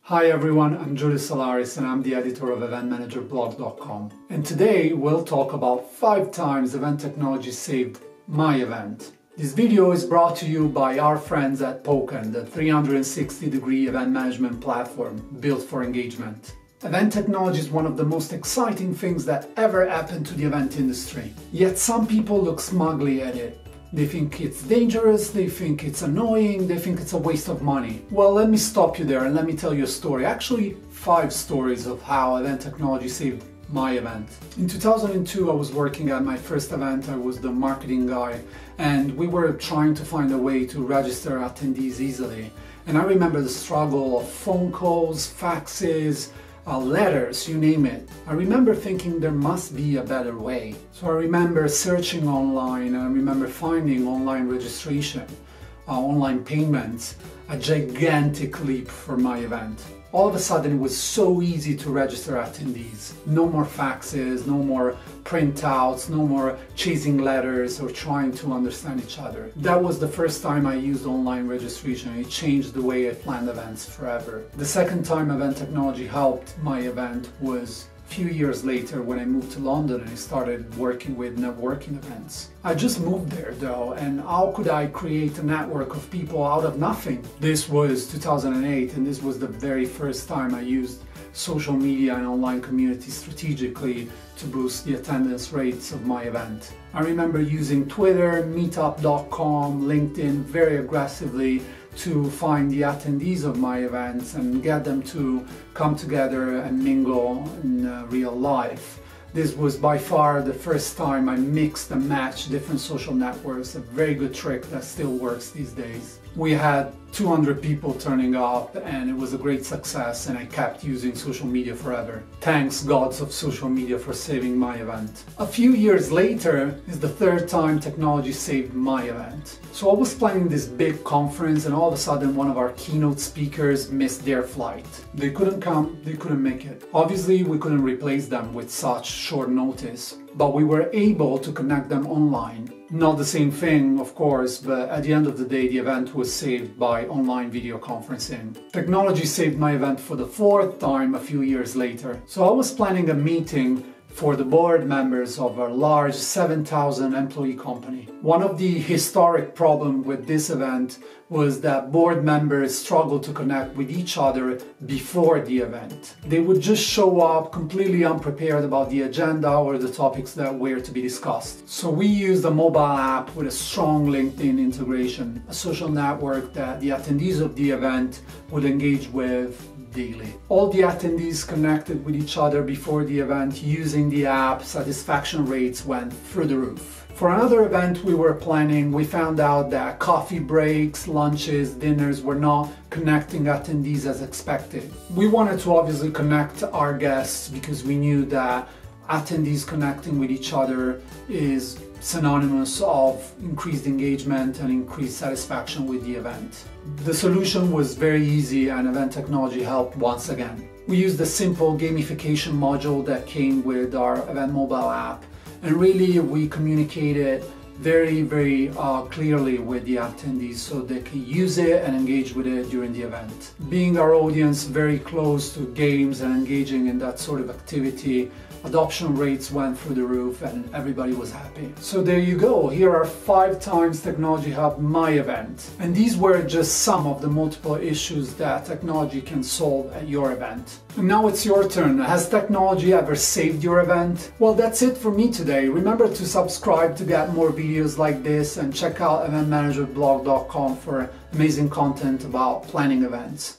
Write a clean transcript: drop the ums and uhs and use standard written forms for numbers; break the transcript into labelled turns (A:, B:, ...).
A: Hi everyone, I'm Julius Solaris and I'm the editor of eventmanagerblog.com. And today we'll talk about 5 times event technology saved my event. This video is brought to you by our friends at Poken, the 360-degree event management platform built for engagement. Event technology is one of the most exciting things that ever happened to the event industry. Yet some people look smugly at it. They think it's dangerous, they think it's annoying, they think it's a waste of money. Well, let me stop you there and let me tell you a story. Actually, 5 stories of how event technology saved my event. In 2002, I was working at my first event. I was the marketing guy, and we were trying to find a way to register attendees easily. And I remember the struggle of phone calls, faxes, letters, you name it. I remember thinking there must be a better way. So I remember searching online, and I remember finding online registration, online payments, a gigantic leap for my event. All of a sudden it was so easy to register attendees. No more faxes, no more printouts, no more chasing letters or trying to understand each other. That was the first time I used online registration. It changed the way I planned events forever. The second time event technology helped my event was a few years later when I moved to London and I started working with networking events. I just moved there though, and how could I create a network of people out of nothing? This was 2008, and this was the very first time I used social media and online communities strategically to boost the attendance rates of my event. I remember using Twitter, meetup.com, LinkedIn very aggressively to find the attendees of my events and get them to come together and mingle in real life. This was by far the first time I mixed and matched different social networks, a very good trick that still works these days. We had 200 people turning up and it was a great success, and I kept using social media forever. Thanks gods of social media for saving my event. A few years later is the third time technology saved my event. So I was planning this big conference and all of a sudden one of our keynote speakers missed their flight. They couldn't come, they couldn't make it. Obviously we couldn't replace them with such short notice, but we were able to connect them online. Not the same thing, of course, but at the end of the day, the event was saved by online video conferencing. Technology saved my event for the 4th time a few years later. So I was planning a meeting for the board members of a large 7,000 employee company. One of the historic problems with this event was that board members struggled to connect with each other before the event. They would just show up completely unprepared about the agenda or the topics that were to be discussed. So we used a mobile app with a strong LinkedIn integration, a social network that the attendees of the event would engage with daily. All the attendees connected with each other before the event using the app. Satisfaction rates went through the roof. For another event we were planning, we found out that coffee breaks, lunches, dinners were not connecting attendees as expected. We wanted to obviously connect our guests because we knew that attendees connecting with each other is synonymous of increased engagement and increased satisfaction with the event. The solution was very easy, and event technology helped once again. We used a simple gamification module that came with our event mobile app, and really we communicated very clearly with the attendees so they can use it and engage with it during the event. Being our audience very close to games and engaging in that sort of activity, adoption rates went through the roof and everybody was happy. So there you go, here are 5 times technology helped my event. And these were just some of the multiple issues that technology can solve at your event. And now it's your turn. Has technology ever saved your event? Well, that's it for me today. Remember to subscribe to get more videos like this, and check out eventmanagerblog.com for amazing content about planning events.